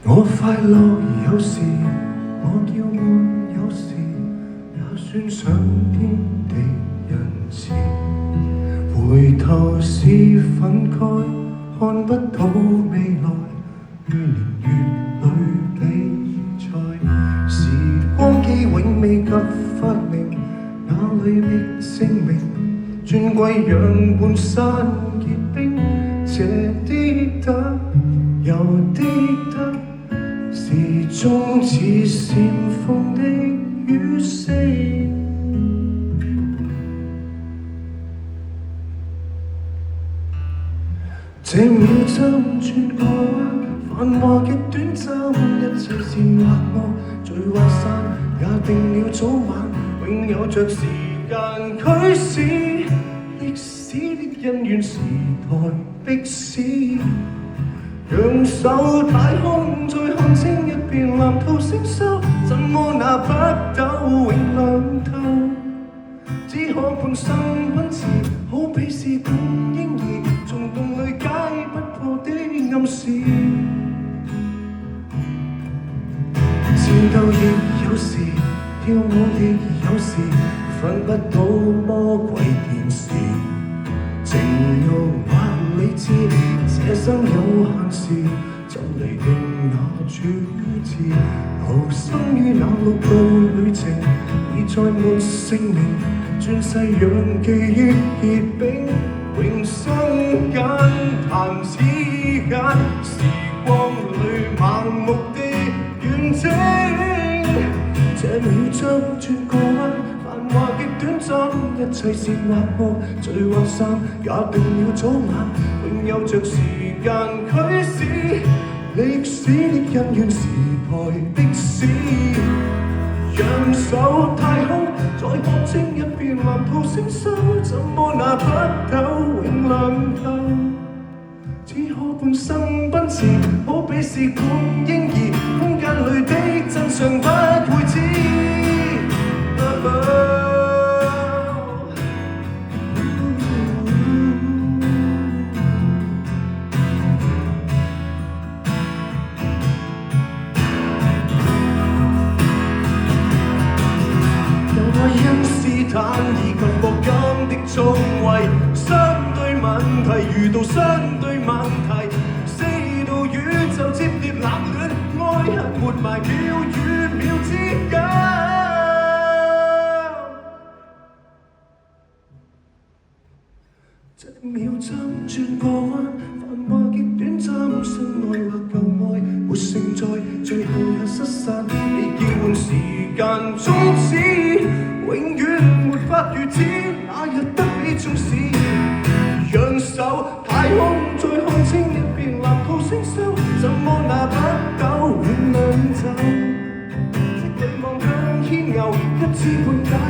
我快樂有時，我叫悶有時，也算上天地人慈。回頭是憤慨，看不到未來，於年月裏比賽。時光機永未及發明，哪裏覓證明？尊貴讓半山結冰，這的得，又的得。時終似煽風的雨聲，這秒針轉個彎，繁華極短暫，一切煽惑我，聚或散，也定了早晚，永有着時間驅使，歷史的恩怨時代逼使。讓手太空，再看清一片藍圖星宿，怎麼拿不到永亮透？只可半生奔馳，好比是管嬰兒，從洞裏解不破的暗示。戰鬥亦有時，跳舞亦有時，分不到魔鬼電視。情慾或理智，這生有限時，就嚟定那主次。投身於那6路旅程，已再沒姓名，轉世讓記憶結冰，永生間彈指間，時光裏盲目的遠征。這秒針轉個彎，繁華極短暫，一切煽惑我，聚或散，也定了早晚，永有着時間驅使，歷史的恩怨時代逼使。讓手太空，再看清一片藍圖星宿，怎麼拿不到永亮透？只可半生奔馳，好比是管嬰兒，空間裏的真相不會知。因斯坦以及霍金的聰慧，相對問題遇到相對問題，四度宇宙接連冷暖，愛恨活埋秒與秒之間。這秒針轉個彎，繁華極短暫，相愛或舊愛沒勝在，最後也失散，被叫喚時間終止。永遠沒法預知那日得你重視，讓手太空，再看清一片藍圖星宿，怎麼拿不到永亮透？即淚望向牽牛，一知半解。